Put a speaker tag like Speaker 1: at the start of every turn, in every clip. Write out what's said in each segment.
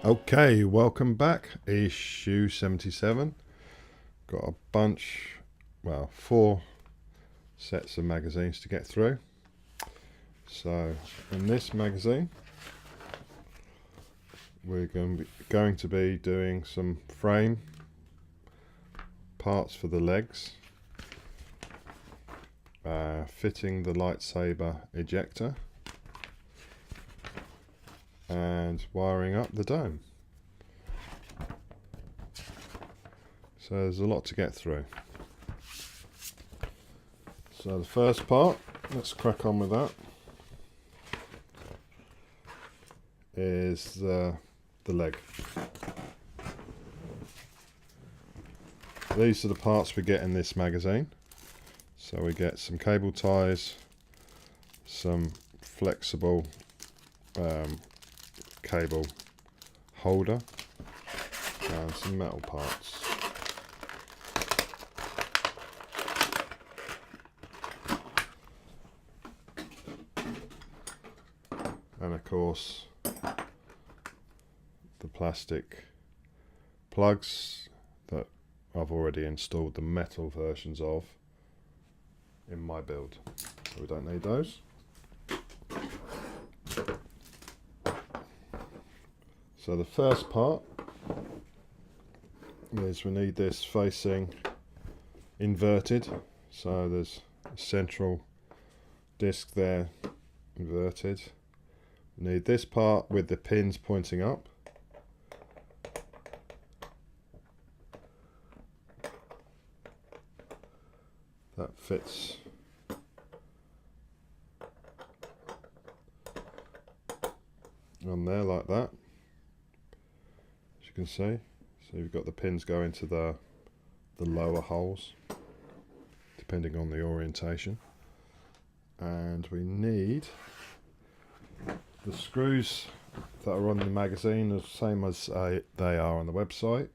Speaker 1: Okay, welcome back. Issue 77. Got a bunch, well, 4 sets of magazines to get through. So, in this magazine, we're going to be doing some frame parts for the legs, fitting the lightsaber ejector, and wiring up the dome. So there's a lot to get through. So the first part, let's crack on with that, is the leg. These are the parts we get in this magazine. So we get some cable ties, some flexible cable holder, and some metal parts. And of course the plastic plugs that I've already installed the metal versions of in my build, so we don't need those. So the first part is we need this facing inverted, so there's a central disc there inverted. We need this part with the pins pointing up. That fits on there like that, as you can see. So you've got the pins going to the lower holes, depending on the orientation. And we need the screws that are on the magazine, the same as they are on the website,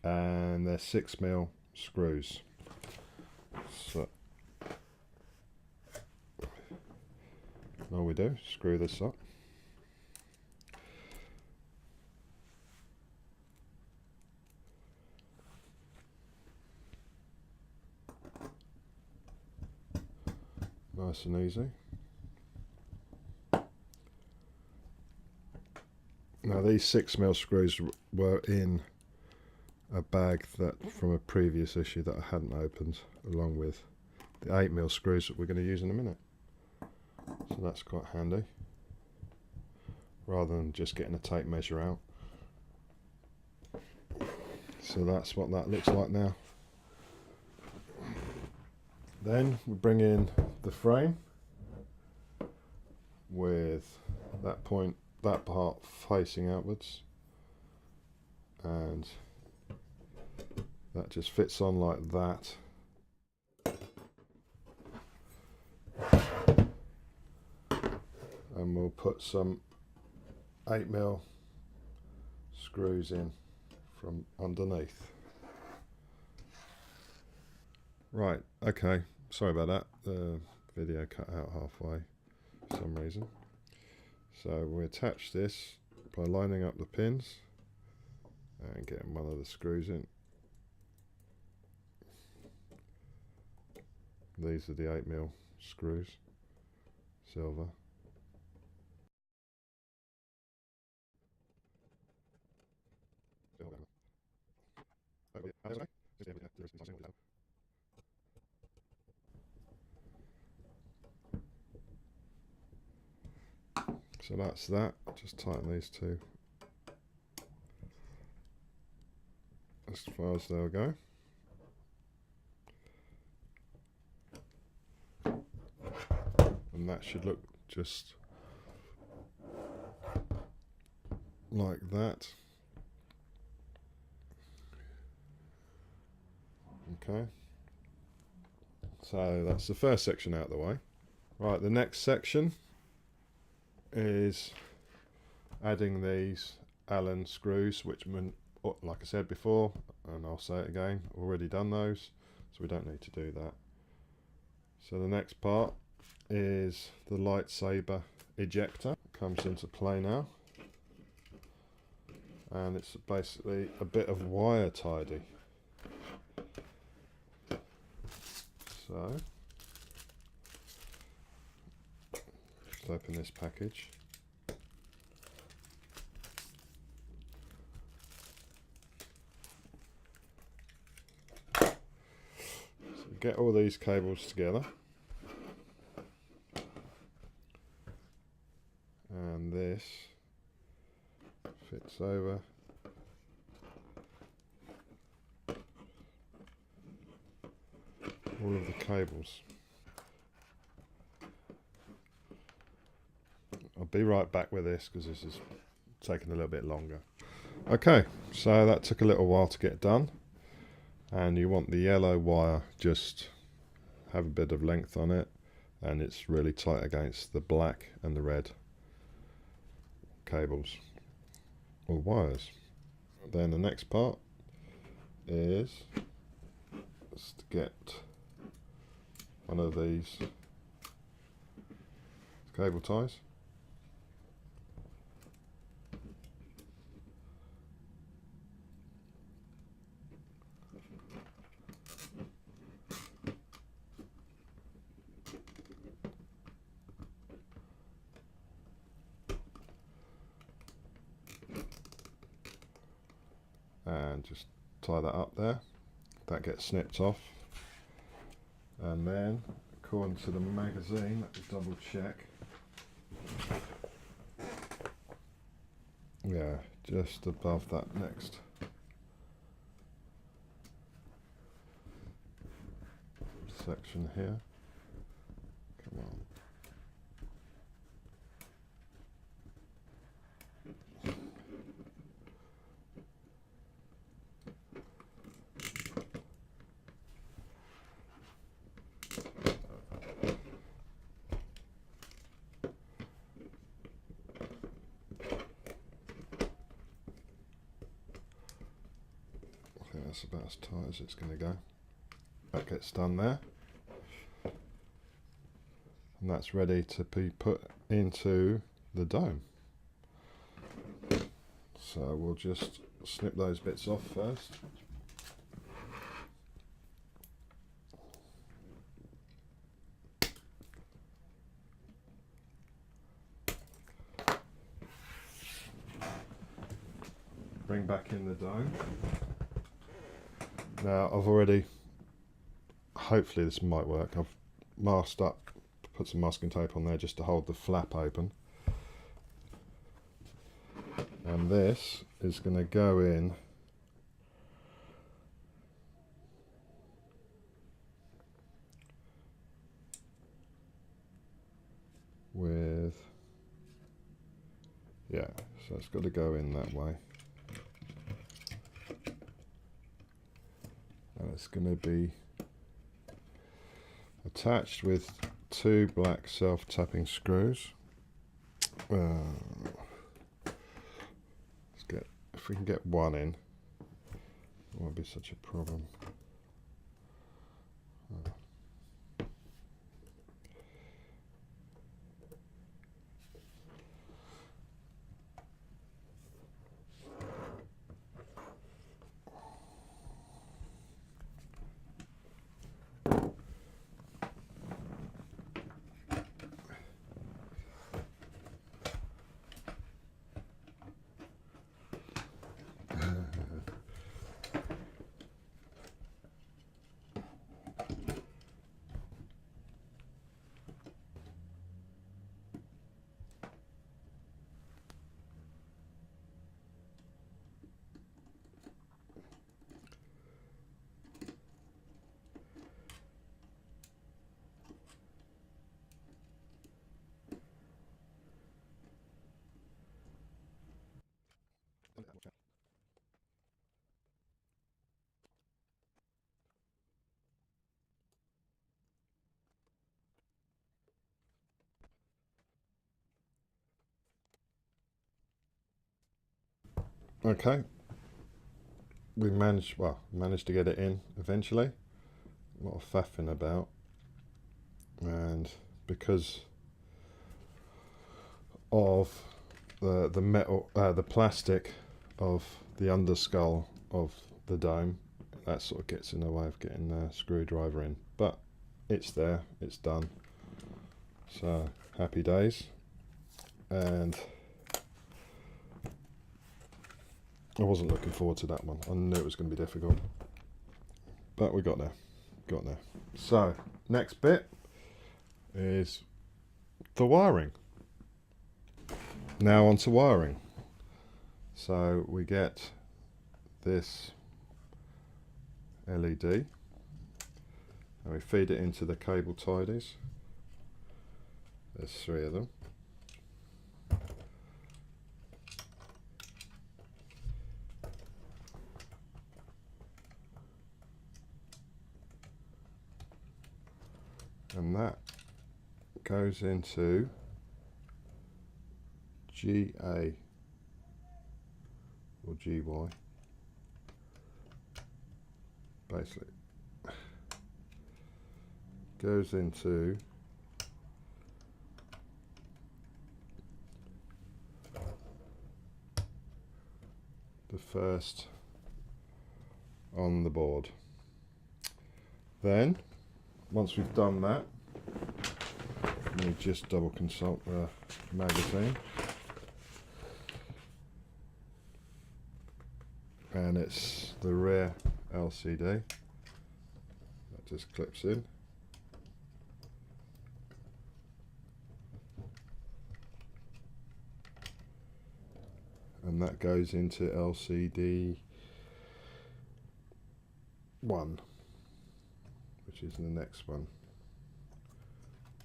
Speaker 1: and they're 6mm screws. So all we do, screw this up. Nice and easy. Now these 6mm screws were in a bag that from a previous issue that I hadn't opened, along with the 8mm screws that we're going to use in a minute. So that's quite handy, rather than just getting a tape measure out. So that's what that looks like now. Then we bring in the frame with that part facing outwards, and that just fits on like that. And we'll put some 8mm screws in from underneath. Right, okay, sorry about that, the video cut out halfway for some reason. So we attach this by lining up the pins and getting one of the screws in. These are the 8mm screws, silver. So that's that. Just tighten these two as far as they'll go. And that should look just like that. Okay. So that's the first section out of the way. Right, the next section is adding these Allen screws, which, like I said before, and I'll say it again, already done those, so we don't need to do that. So the next part is the lightsaber ejector. Comes into play now. and it's basically a bit of wire tidy. So let's open this package. So get all these cables together, and this fits over all of the cables. I'll be right back with this because this is taking a little bit longer. Okay, so that took a little while to get done, and you want the yellow wire just have a bit of length on it, and it's really tight against the black and the red cables or wires. Then the next part is to get one of these cable ties, and just tie that up there. That gets snipped off, and then according to the magazine, let me double check. Yeah, just above that next section here. Come on. I think that's about as tight as it's going to go. That gets done there, and that's ready to be put into the dome. So we'll just snip those bits off first. Bring back in the dome. Now I've already, hopefully this might work, I've masked up, put some masking tape on there just to hold the flap open. And this is going to go in with, yeah, so it's got to go in that way. And it's going to be attached with two black self-tapping screws. Let's get, if we can get one in, it won't be such a problem. Okay, we managed to get it in eventually. A lot of faffing about, and because of the metal, the plastic of the underskull of the dome. That sort of gets in the way of getting the screwdriver in, but it's there, it's done. So happy days. And I wasn't looking forward to that one. I knew it was going to be difficult, but we got there. So next bit is the wiring. Now onto wiring. So we get this LED and we feed it into the cable tidies. There's 3 of them. And that goes into GA or GY, basically goes into the first on the board. Then once we've done that, let me just double consult the magazine. And it's the rear LCD. That just clips in. And that goes into LCD 1. Which is the next one.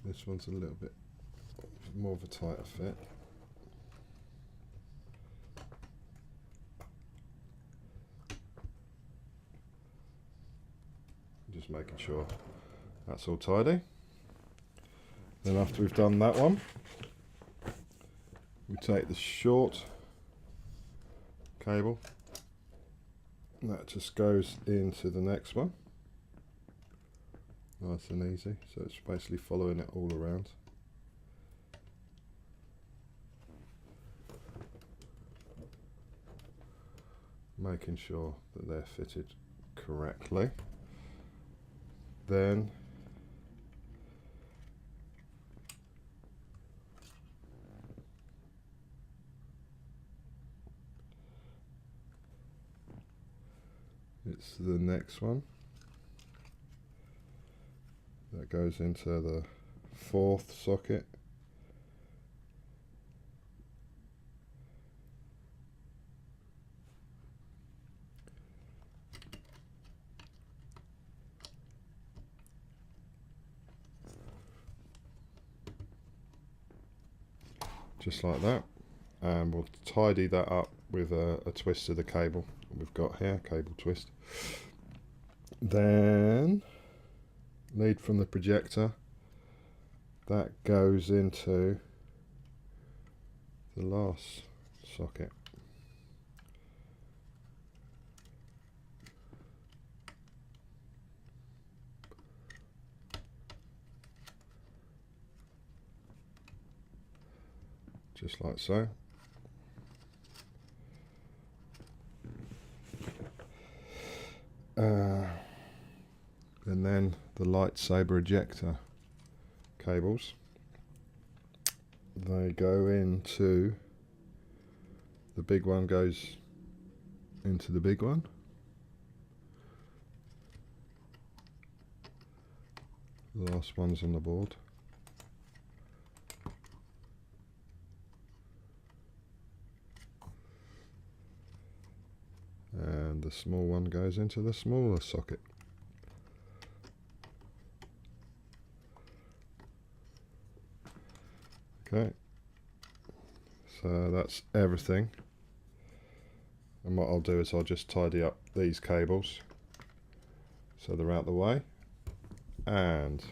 Speaker 1: This one's a little bit more of a tighter fit. Just making sure that's all tidy. Then after we've done that one, we take the short cable. That just goes into the next one. Nice and easy, so it's basically following it all around. Making sure that they're fitted correctly. Then it's the next one. That goes into the 4th socket. Just like that. And we'll tidy that up with a twist of the cable we've got here, cable twist. Then lead from the projector, that goes into the last socket. Just like so. And then the Lightsaber ejector cables, they go into the big one, goes into the big one. The last one's on the board. And the small one goes into the smaller socket. Okay, so that's everything. And what I'll do is I'll just tidy up these cables so they're out the way. And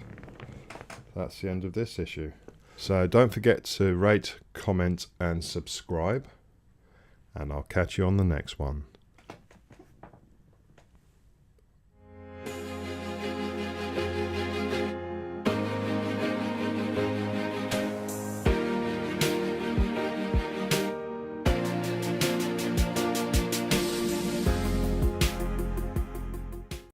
Speaker 1: that's the end of this issue. So don't forget to rate, comment and subscribe. And I'll catch you on the next one.